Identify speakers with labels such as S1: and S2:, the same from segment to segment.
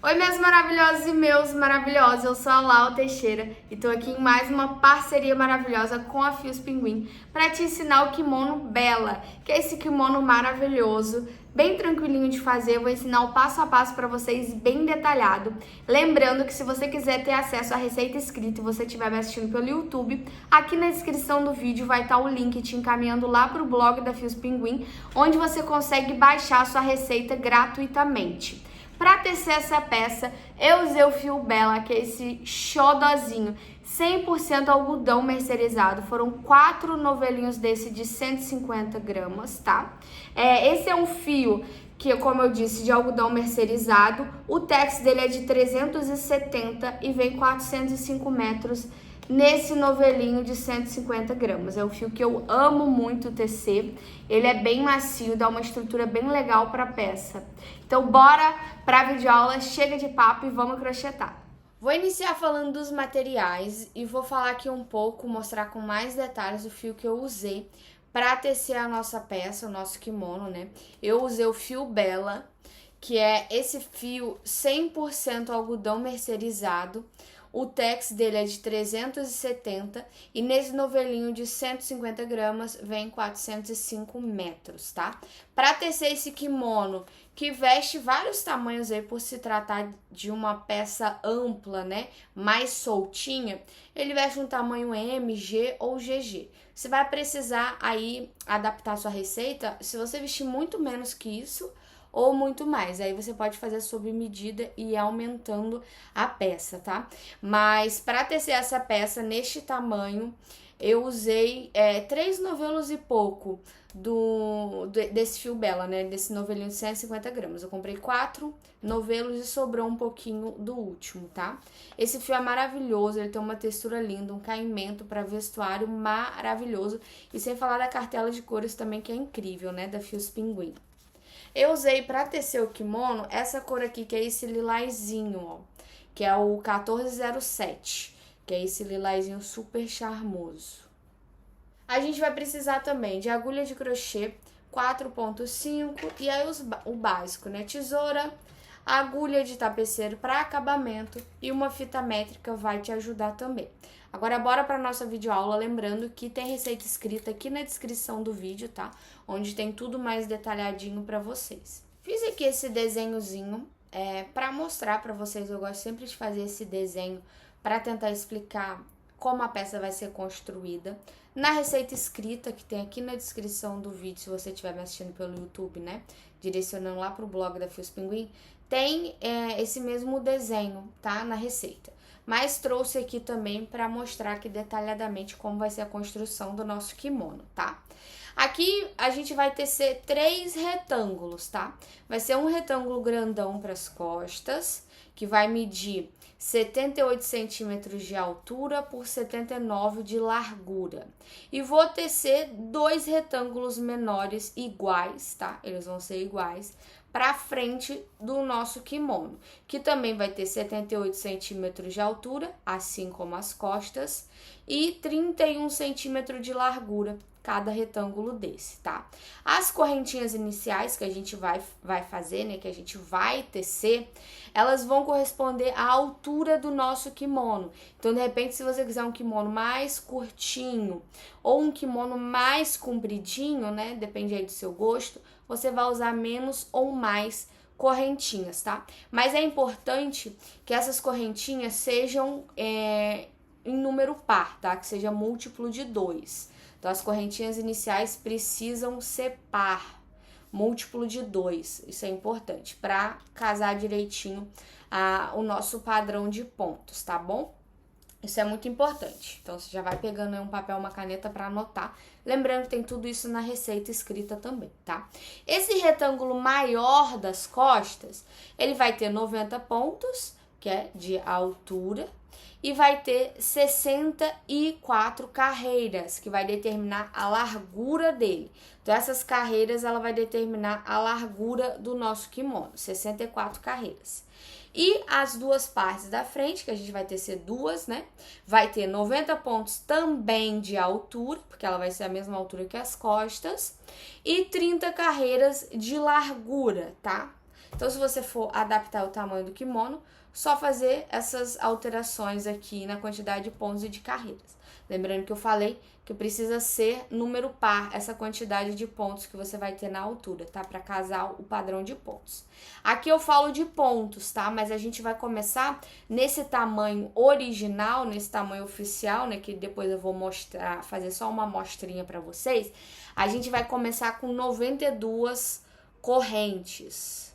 S1: Oi, meus maravilhosos e meus maravilhosos, eu sou a Lau Teixeira e tô aqui em mais uma parceria maravilhosa com a Fios Pinguim para te ensinar o kimono Bela, que é esse kimono maravilhoso, bem tranquilinho de fazer. Eu vou ensinar o passo a passo para vocês, bem detalhado. Lembrando que se você quiser ter acesso à receita escrita e você estiver me assistindo pelo YouTube, aqui na descrição do vídeo vai estar o link te encaminhando lá para o blog da Fios Pinguim, onde você consegue baixar a sua receita gratuitamente. Para tecer essa peça, eu usei o fio Bela, que é esse xodozinho, 100% algodão mercerizado. Foram 4 novelinhos desse de 150 gramas, tá? Esse é um fio que, como eu disse, de algodão mercerizado. O tex dele é de 370 e vem 405 metros nesse novelinho de 150 gramas. É um fio que eu amo muito tecer. Ele é bem macio, dá uma estrutura bem legal para a peça. Então bora para a videoaula, chega de papo e vamos crochetar. Vou iniciar falando dos materiais e vou falar aqui um pouco, mostrar com mais detalhes o fio que eu usei para tecer a nossa peça, o nosso kimono, né? Eu usei o fio Bela, que é esse fio 100% algodão mercerizado. O tex dele é de 370 e nesse novelinho de 150 gramas vem 405 metros, tá? Para tecer esse kimono, que veste vários tamanhos aí por se tratar de uma peça ampla, né? Mais soltinha, ele veste um tamanho M, G ou GG. Você vai precisar aí adaptar a sua receita se você vestir muito menos que isso, ou muito mais, aí você pode fazer sob medida e ir aumentando a peça, tá? Mas para tecer essa peça neste tamanho, eu usei 3 novelos e pouco desse fio Bela, né? Desse novelinho de 150 gramas. Eu comprei 4 novelos e sobrou um pouquinho do último, tá? Esse fio é maravilhoso, ele tem uma textura linda, um caimento para vestuário maravilhoso. E sem falar da cartela de cores também, que é incrível, né? Da Fios Pinguim. Eu usei para tecer o kimono essa cor aqui, que é esse lilazinho, ó, que é o 1407, que é esse lilazinho super charmoso. A gente vai precisar também de agulha de crochê 4.5 e aí o básico, né? Tesoura, agulha de tapeceiro para acabamento e uma fita métrica vai te ajudar também. Agora bora para nossa videoaula, lembrando que tem receita escrita aqui na descrição do vídeo, tá? Onde tem tudo mais detalhadinho para vocês. Fiz aqui esse desenhozinho para mostrar para vocês, eu gosto sempre de fazer esse desenho para tentar explicar como a peça vai ser construída. Na receita escrita, que tem aqui na descrição do vídeo, se você estiver me assistindo pelo YouTube, né? Direcionando lá pro blog da Fios Pinguim, tem esse mesmo desenho, tá? Na receita. Mas trouxe aqui também para mostrar aqui detalhadamente como vai ser a construção do nosso kimono, tá? Aqui a gente vai tecer 3 retângulos, tá? Vai ser um retângulo grandão para as costas, que vai medir 78 centímetros de altura por 79 de largura. E vou tecer 2 retângulos menores iguais, tá? Eles vão ser iguais para frente do nosso kimono, que também vai ter 78 centímetros de altura, assim como as costas, e 31 centímetros de largura, cada retângulo desse, tá? As correntinhas iniciais que a gente vai fazer, né, que a gente vai tecer, elas vão corresponder à altura do nosso kimono. Então, de repente, se você quiser um kimono mais curtinho ou um kimono mais compridinho, né, depende aí do seu gosto, você vai usar menos ou mais correntinhas, tá? Mas é importante que essas correntinhas sejam em número par, tá? Que seja múltiplo de 2. Então, as correntinhas iniciais precisam ser par, múltiplo de 2. Isso é importante para casar direitinho o nosso padrão de pontos, tá bom? Isso é muito importante. Então, você já vai pegando aí um papel, uma caneta para anotar. Lembrando que tem tudo isso na receita escrita também, tá? Esse retângulo maior das costas, ele vai ter 90 pontos, que é de altura, e vai ter 64 carreiras, que vai determinar a largura dele. Então, essas carreiras, ela vai determinar a largura do nosso kimono, 64 carreiras. E as duas partes da frente, que a gente vai tecer 2, né? Vai ter 90 pontos também de altura, porque ela vai ser a mesma altura que as costas, e 30 carreiras de largura, tá? Então, se você for adaptar o tamanho do kimono, só fazer essas alterações aqui na quantidade de pontos e de carreiras. Lembrando que eu falei que precisa ser número par essa quantidade de pontos que você vai ter na altura, tá? Para casar o padrão de pontos. Aqui eu falo de pontos, tá? Mas a gente vai começar nesse tamanho original, nesse tamanho oficial, né? Que depois eu vou mostrar, fazer só uma amostrinha para vocês. A gente vai começar com 92 correntes.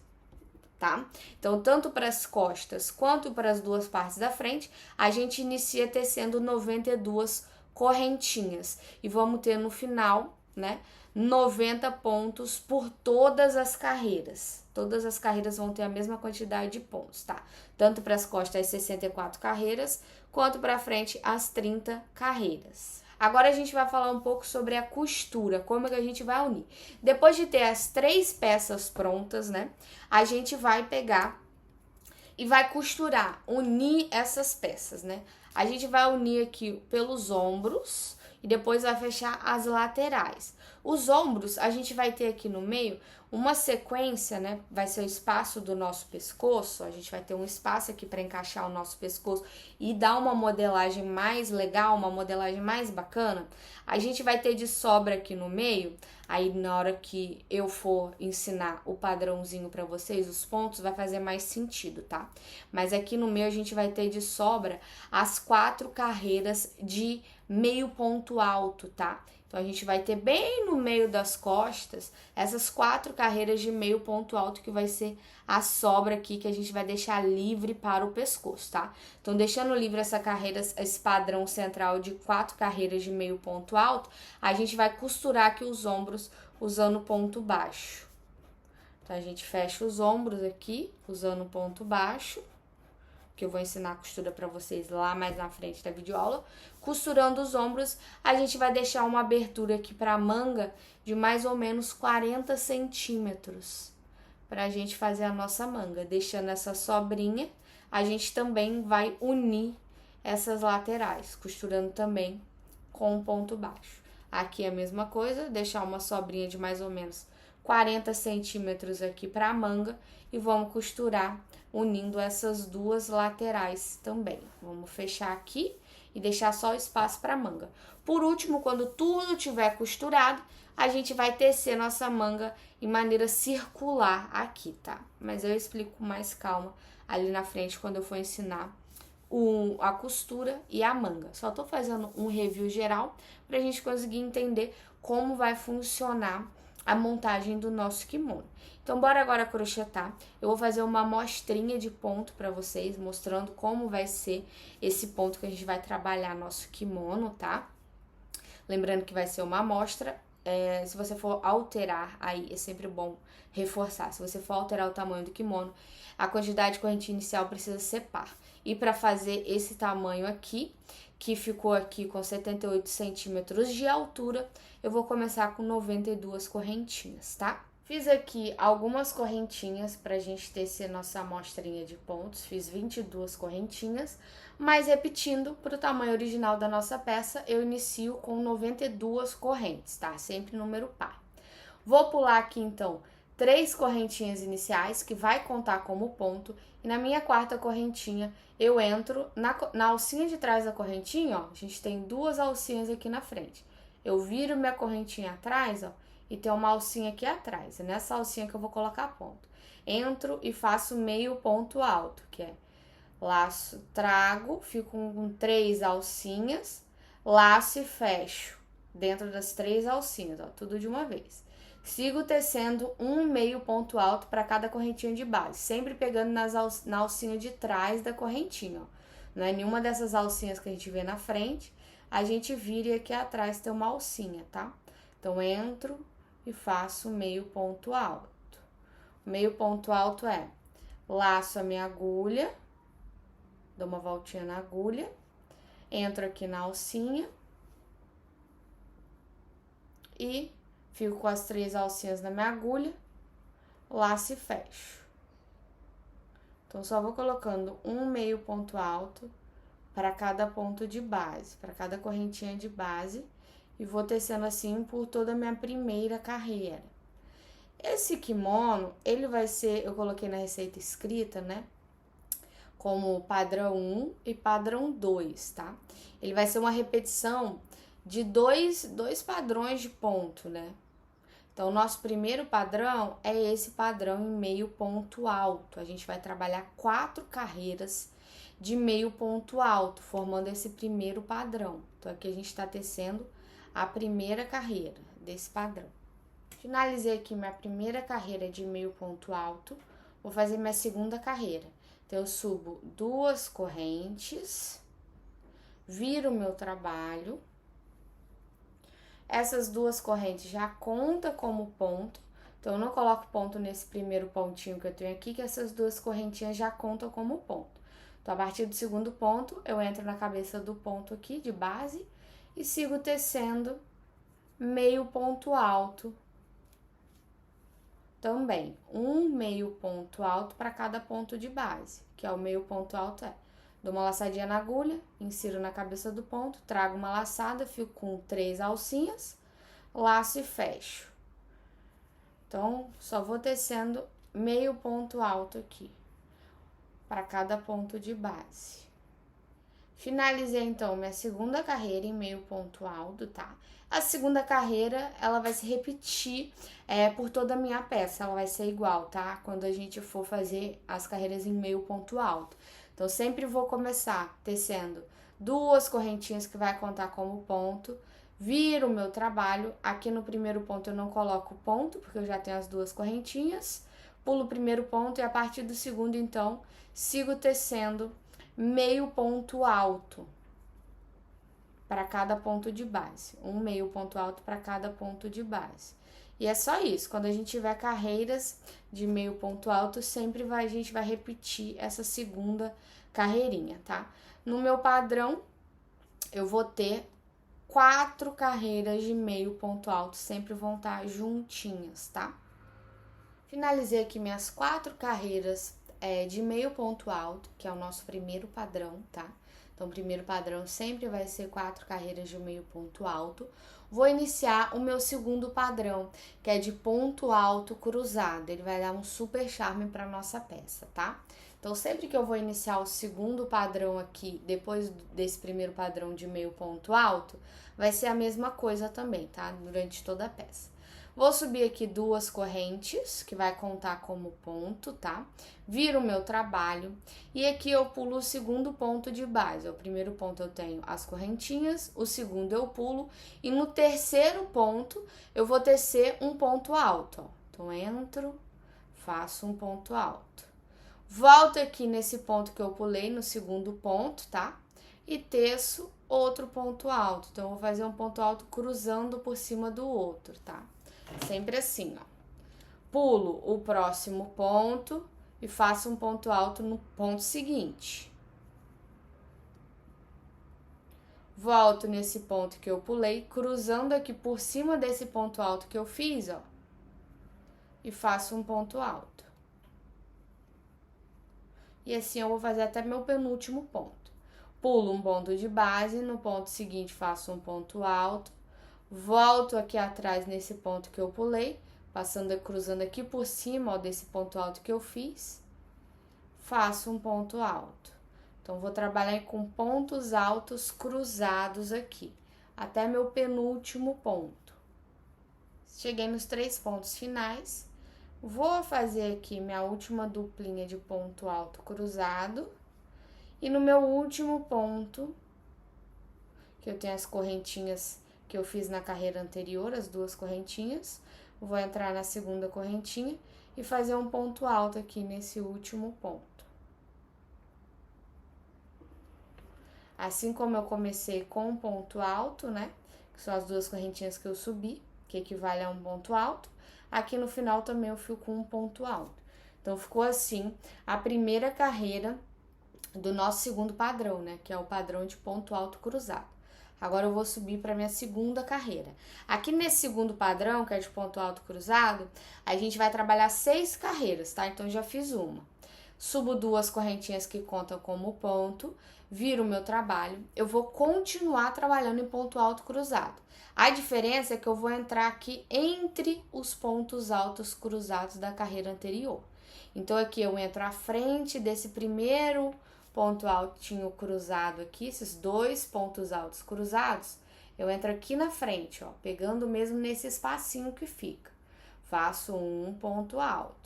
S1: Tá? Então, tanto para as costas quanto para as duas partes da frente, a gente inicia tecendo 92 correntinhas. E vamos ter no final, né, 90 pontos por todas as carreiras. Todas as carreiras vão ter a mesma quantidade de pontos, tá? Tanto para as costas as 64 carreiras, quanto para a frente as 30 carreiras. Agora a gente vai falar um pouco sobre a costura, como que a gente vai unir. Depois de ter as 3 peças prontas, né, a gente vai pegar e vai costurar, unir essas peças, né. A gente vai unir aqui pelos ombros e depois vai fechar as laterais. Os ombros, a gente vai ter aqui no meio uma sequência, né? Vai ser o espaço do nosso pescoço. A gente vai ter um espaço aqui para encaixar o nosso pescoço e dar uma modelagem mais legal, uma modelagem mais bacana. A gente vai ter de sobra aqui no meio. Aí na hora que eu for ensinar o padrãozinho para vocês, os pontos, vai fazer mais sentido, tá? Mas aqui no meio a gente vai ter de sobra as 4 carreiras de meio ponto alto, tá? Então, a gente vai ter bem no meio das costas essas 4 carreiras de meio ponto alto, que vai ser a sobra aqui, que a gente vai deixar livre para o pescoço, tá? Então, deixando livre essa carreira, esse padrão central de 4 carreiras de meio ponto alto, a gente vai costurar aqui os ombros usando ponto baixo. Então, a gente fecha os ombros aqui, usando ponto baixo, que eu vou ensinar a costura para vocês lá mais na frente da videoaula. Costurando os ombros, a gente vai deixar uma abertura aqui para a manga de mais ou menos 40 centímetros para a gente fazer a nossa manga. Deixando essa sobrinha, a gente também vai unir essas laterais, costurando também com um ponto baixo. Aqui é a mesma coisa, deixar uma sobrinha de mais ou menos 40 centímetros aqui para a manga e vamos costurar unindo essas duas laterais também. Vamos fechar aqui e deixar só o espaço para manga. Por último, quando tudo tiver costurado, a gente vai tecer nossa manga em maneira circular aqui, tá? Mas eu explico com mais calma ali na frente quando eu for ensinar a costura e a manga. Só tô fazendo um review geral pra gente conseguir entender como vai funcionar a montagem do nosso kimono. Então, bora agora crochetar. Eu vou fazer uma amostrinha de ponto para vocês, mostrando como vai ser esse ponto que a gente vai trabalhar nosso kimono, tá? Lembrando que vai ser uma amostra. Se você for alterar, aí é sempre bom reforçar. Se você for alterar o tamanho do kimono, a quantidade de corrente inicial precisa ser par. E para fazer esse tamanho aqui, que ficou aqui com 78 centímetros de altura, eu vou começar com 92 correntinhas, tá? Fiz aqui algumas correntinhas pra gente tecer nossa amostrinha de pontos, fiz 22 correntinhas, mas repetindo, pro tamanho original da nossa peça, eu inicio com 92 correntes, tá? Sempre número par. Vou pular aqui, então, 3 correntinhas iniciais, que vai contar como ponto, e na minha 4ª correntinha, eu entro na alcinha de trás da correntinha, ó, a gente tem 2 alcinhas aqui na frente. Eu viro minha correntinha atrás, ó, e tem uma alcinha aqui atrás. É nessa alcinha que eu vou colocar ponto. Entro e faço meio ponto alto, que é laço, trago, fico com 3 alcinhas, laço e fecho dentro das 3 alcinhas, ó, tudo de uma vez. Sigo tecendo um meio ponto alto para cada correntinha de base, sempre pegando na alcinha de trás da correntinha, ó. Não é nenhuma dessas alcinhas que a gente vê na frente, a gente vira e aqui atrás tem uma alcinha, tá? Então, entro e faço meio ponto alto. Meio ponto alto é laço a minha agulha, dou uma voltinha na agulha, entro aqui na alcinha e fico com as 3 alcinhas na minha agulha, laço e fecho. Então, só vou colocando um meio ponto alto para cada ponto de base, para cada correntinha de base, e vou tecendo assim por toda a minha primeira carreira. Esse kimono, ele vai ser, eu coloquei na receita escrita, né? Como padrão 1 e padrão 2, tá? Ele vai ser uma repetição de dois padrões de ponto, né? Então, o nosso primeiro padrão é esse padrão em meio ponto alto. A gente vai trabalhar 4 carreiras de meio ponto alto, formando esse primeiro padrão. Então, aqui a gente está tecendo a primeira carreira desse padrão. Finalizei aqui minha primeira carreira de meio ponto alto, vou fazer minha segunda carreira. Então, eu subo 2 correntes, viro o meu trabalho. Essas 2 correntes já contam como ponto, então eu não coloco ponto nesse primeiro pontinho que eu tenho aqui, que essas 2 correntinhas já contam como ponto. Então, a partir do segundo ponto, eu entro na cabeça do ponto aqui de base e sigo tecendo meio ponto alto também. Um meio ponto alto para cada ponto de base, que é o meio ponto alto dou uma laçadinha na agulha, insiro na cabeça do ponto, trago uma laçada, fico com 3 alcinhas, laço e fecho. Então, só vou tecendo meio ponto alto aqui, para cada ponto de base. Finalizei, então, minha segunda carreira em meio ponto alto, tá? A segunda carreira, ela vai se repetir por toda a minha peça, ela vai ser igual, tá? Quando a gente for fazer as carreiras em meio ponto alto. Então, sempre vou começar tecendo 2 correntinhas que vai contar como ponto, viro o meu trabalho. Aqui no primeiro ponto eu não coloco ponto, porque eu já tenho as 2 correntinhas, pulo o primeiro ponto e a partir do segundo, então, sigo tecendo meio ponto alto para cada ponto de base, um meio ponto alto para cada ponto de base. E é só isso, quando a gente tiver carreiras de meio ponto alto, sempre a gente vai repetir essa segunda carreirinha, tá? No meu padrão, eu vou ter 4 carreiras de meio ponto alto, sempre vão estar juntinhas, tá? Finalizei aqui minhas 4 carreiras de meio ponto alto, que é o nosso primeiro padrão, tá? Então, o primeiro padrão sempre vai ser 4 carreiras de meio ponto alto. Vou iniciar o meu segundo padrão, que é de ponto alto cruzado. Ele vai dar um super charme para nossa peça, tá? Então, sempre que eu vou iniciar o segundo padrão aqui, depois desse primeiro padrão de meio ponto alto, vai ser a mesma coisa também, tá? Durante toda a peça. Vou subir aqui 2 correntes, que vai contar como ponto, tá? Viro o meu trabalho e aqui eu pulo o segundo ponto de base. O primeiro ponto eu tenho as correntinhas, o segundo eu pulo e no terceiro ponto eu vou tecer um ponto alto, ó. Então, entro, faço um ponto alto. Volto aqui nesse ponto que eu pulei, no segundo ponto, tá? E teço outro ponto alto. Então, eu vou fazer um ponto alto cruzando por cima do outro, tá? Sempre assim, ó. Pulo o próximo ponto e faço um ponto alto no ponto seguinte. Volto nesse ponto que eu pulei, cruzando aqui por cima desse ponto alto que eu fiz, ó. E faço um ponto alto. E assim eu vou fazer até meu penúltimo ponto. Pulo um ponto de base, no ponto seguinte faço um ponto alto. Volto aqui atrás nesse ponto que eu pulei, cruzando aqui por cima, ó, desse ponto alto que eu fiz. Faço um ponto alto. Então, vou trabalhar com pontos altos cruzados aqui, até meu penúltimo ponto. Cheguei nos 3 pontos finais. Vou fazer aqui minha última duplinha de ponto alto cruzado. E no meu último ponto, que eu tenho as correntinhas que eu fiz na carreira anterior, as 2 correntinhas, vou entrar na segunda correntinha e fazer um ponto alto aqui nesse último ponto. Assim como eu comecei com um ponto alto, né, que são as 2 correntinhas que eu subi, que equivale a um ponto alto, aqui no final também eu fico com um ponto alto. Então, ficou assim a primeira carreira do nosso segundo padrão, né, que é o padrão de ponto alto cruzado. Agora eu vou subir para minha segunda carreira. Aqui nesse segundo padrão, que é de ponto alto cruzado, a gente vai trabalhar 6 carreiras, tá? Então, já fiz uma. subo 2 correntinhas que contam como ponto, viro o meu trabalho, eu vou continuar trabalhando em ponto alto cruzado. A diferença é que eu vou entrar aqui entre os pontos altos cruzados da carreira anterior. Então, aqui eu entro à frente desse primeiro ponto altinho cruzado aqui, esses 2 pontos altos cruzados, eu entro aqui na frente, ó, pegando mesmo nesse espacinho que fica. Faço um ponto alto.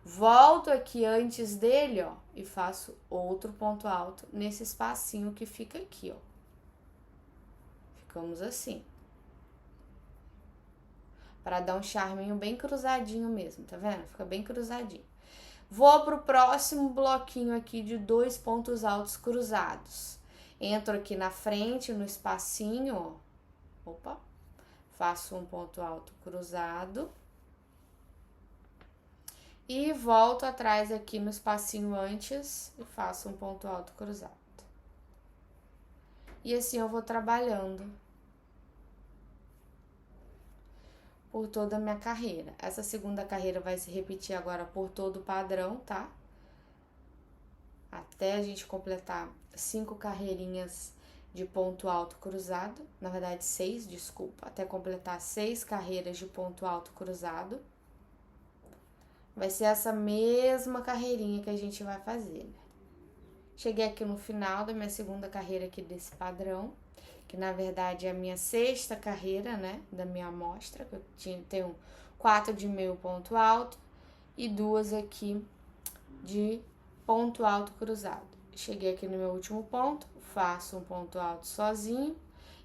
S1: Volto aqui antes dele, ó, e faço outro ponto alto nesse espacinho que fica aqui, ó. Ficamos assim. Para dar um charminho bem cruzadinho mesmo, tá vendo? Fica bem cruzadinho. Vou pro próximo bloquinho aqui de 2 pontos altos cruzados. Entro aqui na frente, no espacinho, ó. Opa, faço um ponto alto cruzado e volto atrás aqui no espacinho antes e faço um ponto alto cruzado. E assim eu vou trabalhando por toda a minha carreira. Essa segunda carreira vai se repetir agora por todo o padrão, tá? Até a gente completar 5 carreirinhas de ponto alto cruzado, na verdade 6, desculpa, até completar 6 carreiras de ponto alto cruzado. Vai ser essa mesma carreirinha que a gente vai fazer, né? Cheguei aqui no final da minha segunda carreira aqui desse padrão, que na verdade é a minha 6ª carreira, né, da minha amostra, que eu tenho 4 de meio ponto alto e 2 aqui de ponto alto cruzado. Cheguei aqui no meu último ponto, faço um ponto alto sozinho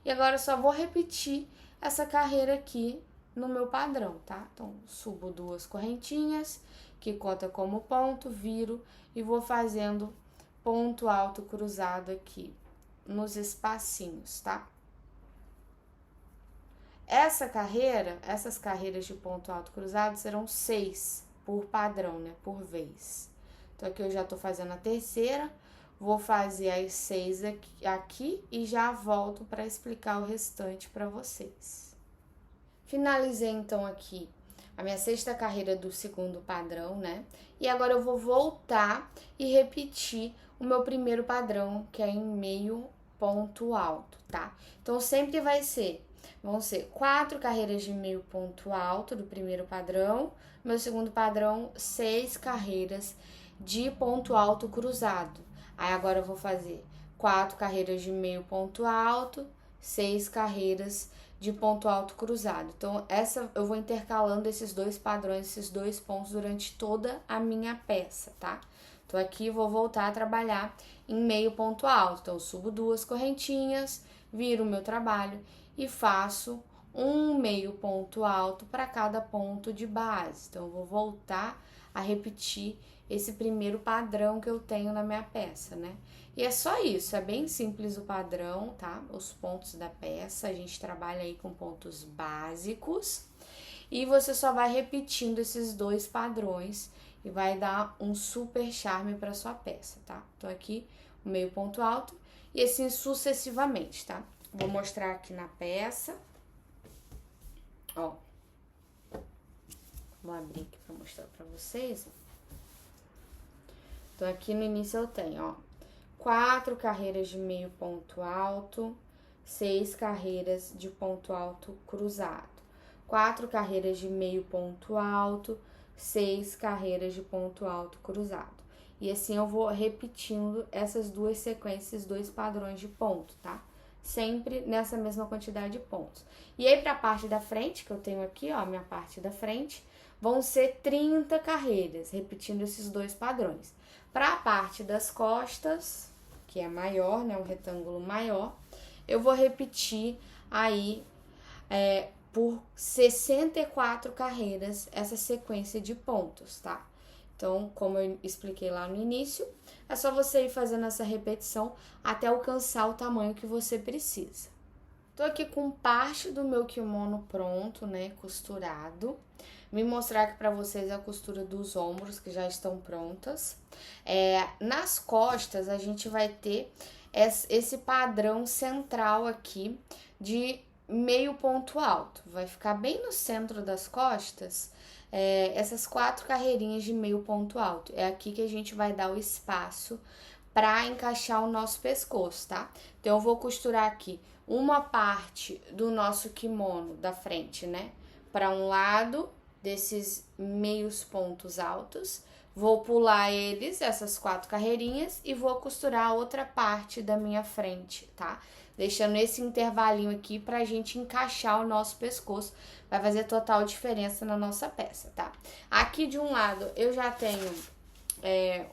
S1: e agora eu só vou repetir essa carreira aqui no meu padrão, tá? Então, subo 2 correntinhas, que conta como ponto, viro e vou fazendo ponto alto cruzado aqui nos espacinhos, tá? Essas carreiras de ponto alto cruzado serão 6 por padrão, né? Por vez. Então, aqui eu já tô fazendo a terceira. Vou fazer as 6 aqui e já volto para explicar o restante para vocês. Finalizei, então, aqui a minha 6ª carreira do segundo padrão, né? E agora eu vou voltar e repetir o meu primeiro padrão, que é em meio ponto alto, tá? Então, sempre vão ser 4 carreiras de meio ponto alto do primeiro padrão. Meu segundo padrão, 6 carreiras de ponto alto cruzado. Aí agora eu vou fazer 4 carreiras de meio ponto alto, 6 carreiras de ponto alto cruzado. Então, eu vou intercalando esses 2 padrões, esses 2 pontos durante toda a minha peça, tá? Então, aqui vou voltar a trabalhar em meio ponto alto. Então, eu subo 2 correntinhas, viro o meu trabalho e faço um meio ponto alto para cada ponto de base. Então, eu vou voltar a repetir esse primeiro padrão que eu tenho na minha peça, né? E é só isso, é bem simples o padrão, tá? Os pontos da peça, a gente trabalha aí com pontos básicos e você só vai repetindo esses 2 padrões e vai dar um super charme para sua peça, tá? Então, aqui o meio ponto alto e assim sucessivamente, tá? Vou mostrar aqui na peça, ó. Vou abrir aqui para mostrar para vocês, ó. Então, aqui no início eu tenho, ó, 4 carreiras de meio ponto alto, 6 carreiras de ponto alto cruzado. 4 carreiras de meio ponto alto, 6 carreiras de ponto alto cruzado. E assim eu vou repetindo essas 2 sequências, 2 padrões de ponto, tá? Sempre nessa mesma quantidade de pontos. E aí, pra parte da frente, que eu tenho aqui, ó, minha parte da frente, vão ser 30 carreiras, repetindo esses 2 padrões. Para a parte das costas, que é maior, né, um retângulo maior, eu vou repetir aí por 64 carreiras essa sequência de pontos, tá? Então, como eu expliquei lá no início, é só você ir fazendo essa repetição até alcançar o tamanho que você precisa. Tô aqui com parte do meu kimono pronto, né, costurado. Vim mostrar aqui pra vocês a costura dos ombros, que já estão prontas. Nas costas, a gente vai ter esse padrão central aqui de meio ponto alto. Vai ficar bem no centro das costas essas 4 carreirinhas de meio ponto alto. É aqui que a gente vai dar o espaço para encaixar o nosso pescoço, tá? Então, eu vou costurar aqui uma parte do nosso kimono da frente, né? Para um lado desses meios pontos altos. Vou pular eles, essas 4 carreirinhas, e vou costurar a outra parte da minha frente, tá? Deixando esse intervalinho aqui pra gente encaixar o nosso pescoço. Vai fazer total diferença na nossa peça, tá? Aqui de um lado eu já tenho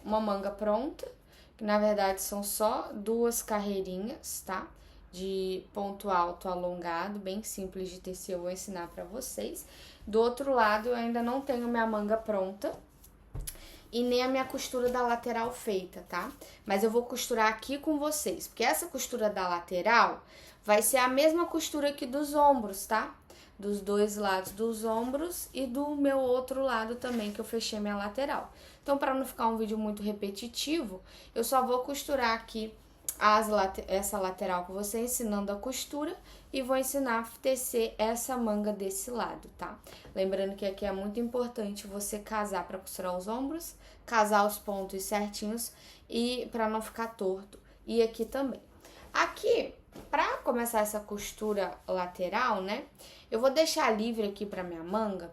S1: uma manga pronta, que na verdade são só 2 carreirinhas, tá? De ponto alto alongado, bem simples de tecer, eu vou ensinar pra vocês. Do outro lado eu ainda não tenho minha manga pronta e nem a minha costura da lateral feita, tá? Mas eu vou costurar aqui com vocês, porque essa costura da lateral vai ser a mesma costura aqui dos ombros, tá? Dos 2 lados dos ombros e do meu outro lado também, que eu fechei minha lateral. Então, para não ficar um vídeo muito repetitivo, eu só vou costurar aqui essa lateral com você, ensinando a costura, e vou ensinar a tecer essa manga desse lado, tá? Lembrando que aqui é muito importante você casar para costurar os ombros, casar os pontos certinhos e para não ficar torto. E aqui também. Aqui, para começar essa costura lateral, né? Eu vou deixar livre aqui para minha manga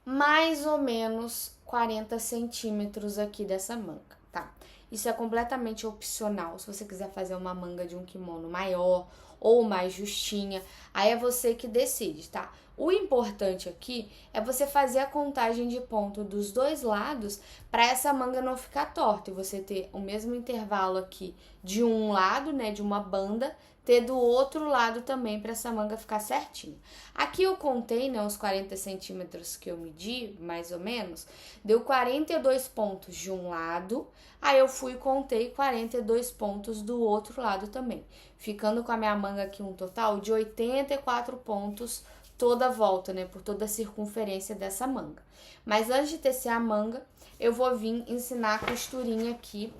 S1: mais ou menos 40 centímetros aqui dessa manga, tá? Isso é completamente opcional. Se você quiser fazer uma manga de um kimono maior ou mais justinha, aí é você que decide, tá? O importante aqui é você fazer a contagem de ponto dos 2 lados para essa manga não ficar torta e você ter o mesmo intervalo aqui de um lado, né, de uma banda, ter do outro lado também para essa manga ficar certinha. Aqui eu contei, né, uns 40 centímetros que eu medi, mais ou menos, deu 42 pontos de um lado, aí eu fui e contei 42 pontos do outro lado também, ficando com a minha manga aqui um total de 84 pontos toda a volta, né, por toda a circunferência dessa manga. Mas antes de tecer a manga, eu vou vir ensinar a costurinha aqui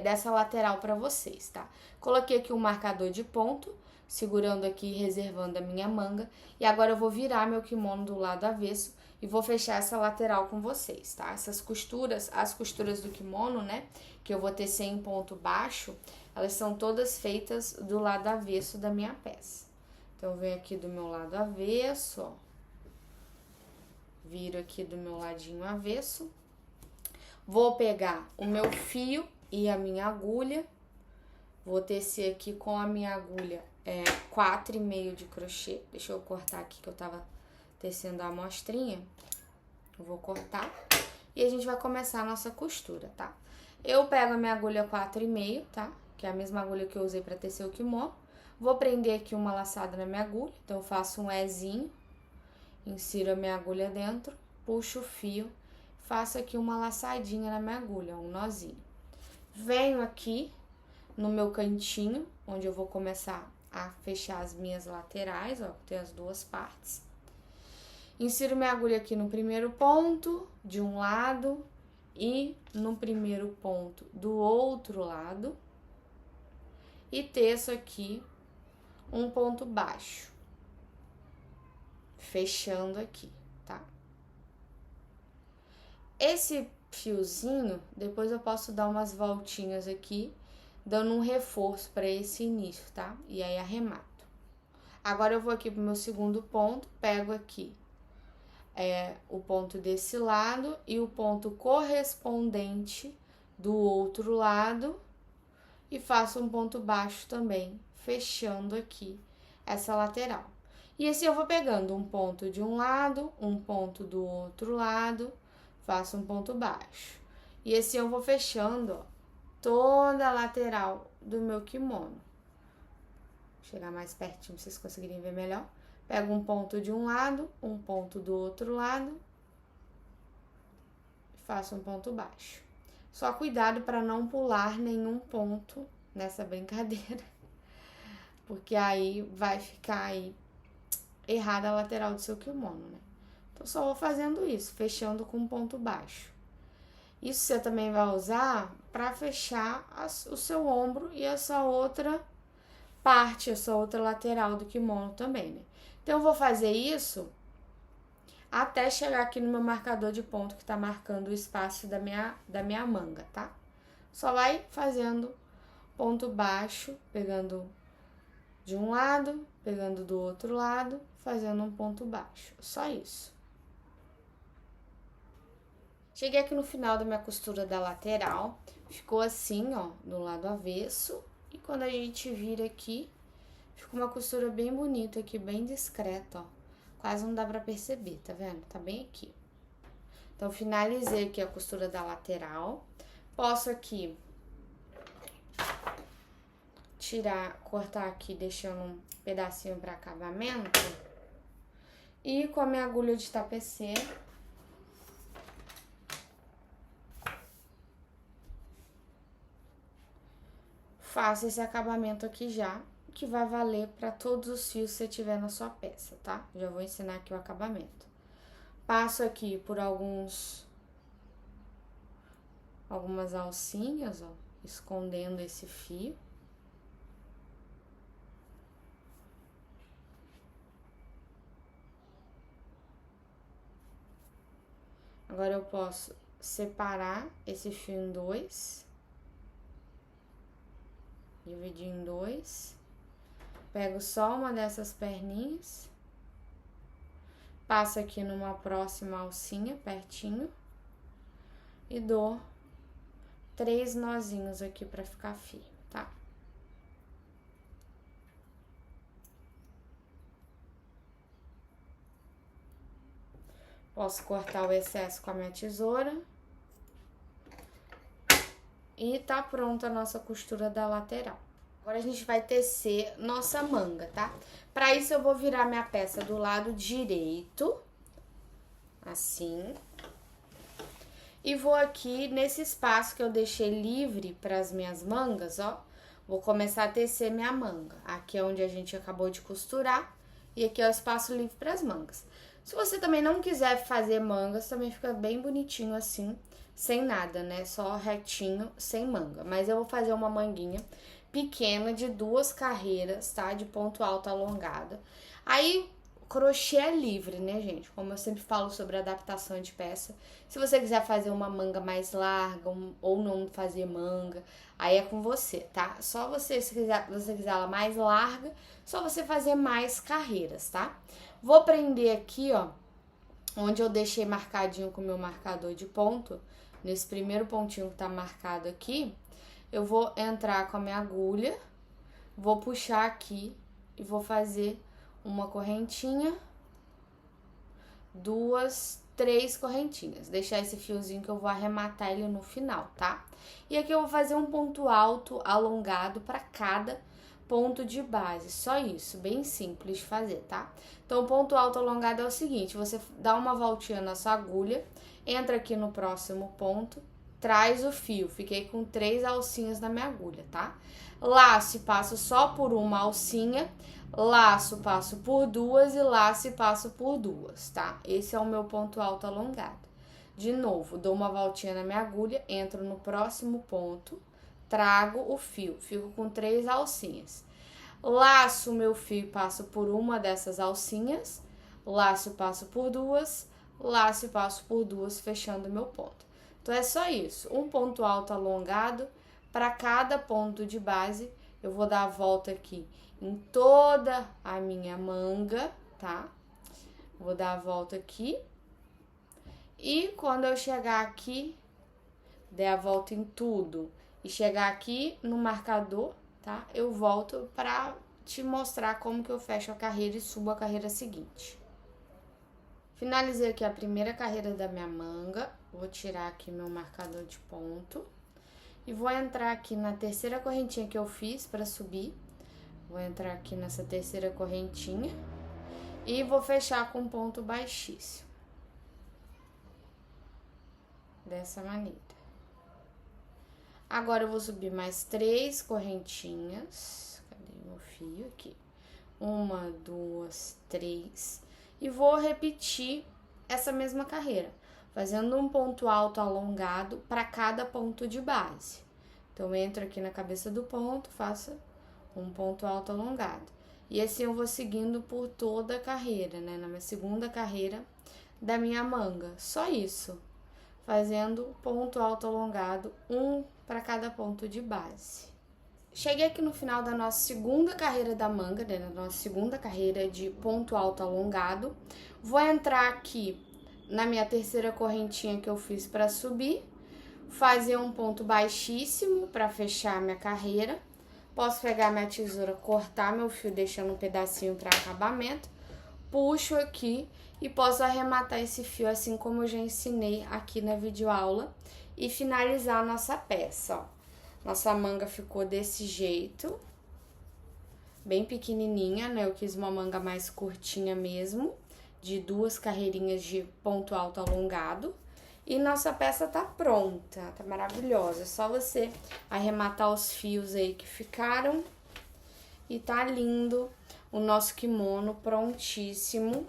S1: dessa lateral para vocês, tá? Coloquei aqui um marcador de ponto, segurando aqui, reservando a minha manga. E agora eu vou virar meu kimono do lado avesso e vou fechar essa lateral com vocês, tá? Essas costuras, as costuras do kimono, né, que eu vou tecer em ponto baixo, elas são todas feitas do lado avesso da minha peça. Então, eu venho aqui do meu lado avesso, ó. Viro aqui do meu ladinho avesso. Vou pegar o meu fio e a minha agulha. Vou tecer aqui com a minha agulha 4,5 de crochê. Deixa eu cortar aqui que eu tava tecendo a amostrinha. Eu vou cortar e a gente vai começar a nossa costura, tá? Eu pego a minha agulha 4,5, tá? Que é a mesma agulha que eu usei pra tecer o kimono. Vou prender aqui uma laçada na minha agulha, então eu faço um Ezinho, insiro a minha agulha dentro, puxo o fio, faço aqui uma laçadinha na minha agulha, um nozinho. Venho aqui no meu cantinho, onde eu vou começar a fechar as minhas laterais, ó, tem as 2 partes. Insiro minha agulha aqui no primeiro ponto de um lado e no primeiro ponto do outro lado. E teço aqui um ponto baixo, fechando aqui, tá? Esse fiozinho, depois eu posso dar umas voltinhas aqui, dando um reforço para esse início, tá? E aí arremato. Agora eu vou aqui pro meu segundo ponto, pego aqui o ponto desse lado e o ponto correspondente do outro lado e faço um ponto baixo também, fechando aqui essa lateral. E assim eu vou pegando um ponto de um lado, um ponto do outro lado, faço um ponto baixo. E assim eu vou fechando, ó, toda a lateral do meu kimono. Vou chegar mais pertinho pra vocês conseguirem ver melhor. Pego um ponto de um lado, um ponto do outro lado, faço um ponto baixo. Só cuidado para não pular nenhum ponto nessa brincadeira, porque aí vai ficar aí errada a lateral do seu kimono, né? Então, só vou fazendo isso, fechando com um ponto baixo. Isso você também vai usar para fechar o seu ombro e essa outra parte, essa outra lateral do kimono também, né? Então, eu vou fazer isso até chegar aqui no meu marcador de ponto que tá marcando o espaço da minha manga, tá? Só vai fazendo ponto baixo, pegando de um lado, pegando do outro lado, fazendo um ponto baixo, só isso. Cheguei aqui no final da minha costura da lateral, ficou assim, ó, do lado avesso, e quando a gente vira aqui, ficou uma costura bem bonita aqui, bem discreta, ó, quase não dá pra perceber, tá vendo? Tá bem aqui. Então, finalizei aqui a costura da lateral, posso aqui cortar aqui, deixando um pedacinho para acabamento. E com a minha agulha de tapecer, faço esse acabamento aqui já, que vai valer para todos os fios que você tiver na sua peça, tá? Já vou ensinar aqui o acabamento. Passo aqui por algumas alcinhas, ó, escondendo esse fio. Agora, eu posso separar esse fio em dois, dividir em dois, pego só uma dessas perninhas, passo aqui numa próxima alcinha, pertinho, e dou 3 nozinhos aqui pra ficar firme, tá? Posso cortar o excesso com a minha tesoura. E tá pronta a nossa costura da lateral. Agora, a gente vai tecer nossa manga, tá? Pra isso, eu vou virar minha peça do lado direito, assim. E vou aqui, nesse espaço que eu deixei livre pras minhas mangas, ó, vou começar a tecer minha manga. Aqui é onde a gente acabou de costurar, e aqui é o espaço livre pras mangas. Se você também não quiser fazer mangas, também fica bem bonitinho assim, sem nada, né? Só retinho, sem manga. Mas eu vou fazer uma manguinha pequena de 2 carreiras, tá? De ponto alto alongado. Aí, crochê é livre, né, gente? Como eu sempre falo sobre adaptação de peça. Se você quiser fazer uma manga mais larga ou não fazer manga, aí é com você, tá? Só você, se você quiser ela mais larga, só você fazer mais carreiras, tá? Vou prender aqui, ó, onde eu deixei marcadinho com o meu marcador de ponto, nesse primeiro pontinho que tá marcado aqui, eu vou entrar com a minha agulha, vou puxar aqui e vou fazer uma correntinha, 2, 3 correntinhas. Deixar esse fiozinho que eu vou arrematar ele no final, tá? E aqui eu vou fazer um ponto alto alongado para cada ponto de base, só isso, bem simples de fazer, tá? Então, o ponto alto alongado é o seguinte, você dá uma voltinha na sua agulha, entra aqui no próximo ponto, traz o fio, fiquei com 3 alcinhas na minha agulha, tá? Laço e passo só por uma alcinha, laço, passo por 2 e laço e passo por 2, tá? Esse é o meu ponto alto alongado. De novo, dou uma voltinha na minha agulha, entro no próximo ponto, trago o fio, fico com 3 alcinhas. Laço o meu fio e passo por uma dessas alcinhas, laço e passo por 2, laço e passo por 2, fechando o meu ponto. Então, é só isso, um ponto alto alongado para cada ponto de base. Eu vou dar a volta aqui em toda a minha manga, tá? Vou dar a volta aqui. E quando eu chegar aqui, der a volta em tudo e chegar aqui no marcador, tá? Eu volto pra te mostrar como que eu fecho a carreira e subo a carreira seguinte. Finalizei aqui a primeira carreira da minha manga, vou tirar aqui meu marcador de ponto e vou entrar aqui na terceira correntinha que eu fiz pra subir. Vou entrar aqui nessa terceira correntinha e vou fechar com ponto baixíssimo. Dessa maneira. Agora, eu vou subir mais 3 correntinhas. Cadê meu fio? Aqui. 1, 2, 3. E vou repetir essa mesma carreira, fazendo um ponto alto alongado para cada ponto de base. Então, eu entro aqui na cabeça do ponto, faço um ponto alto alongado. E assim eu vou seguindo por toda a carreira, né? Na minha segunda carreira da minha manga. Só isso. Fazendo ponto alto alongado, um para cada ponto de base. Cheguei aqui no final da nossa segunda carreira da manga, né? Da nossa segunda carreira de ponto alto alongado. Vou entrar aqui na minha terceira correntinha que eu fiz para subir, fazer um ponto baixíssimo para fechar a minha carreira. Posso pegar minha tesoura, cortar meu fio, deixando um pedacinho para acabamento. Puxo aqui e posso arrematar esse fio assim como eu já ensinei aqui na videoaula e finalizar a nossa peça, ó. Nossa manga ficou desse jeito, bem pequenininha, né? Eu quis uma manga mais curtinha mesmo, de 2 carreirinhas de ponto alto alongado. E nossa peça tá pronta, tá maravilhosa. É só você arrematar os fios aí que ficaram e tá lindo o nosso kimono prontíssimo.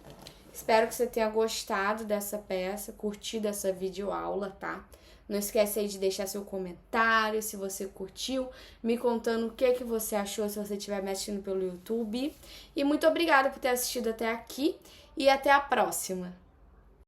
S1: Espero que você tenha gostado dessa peça, curtido essa videoaula, tá? Não esquece aí de deixar seu comentário, se você curtiu, me contando o que você achou se você estiver me assistindo pelo YouTube. E muito obrigada por ter assistido até aqui e até a próxima!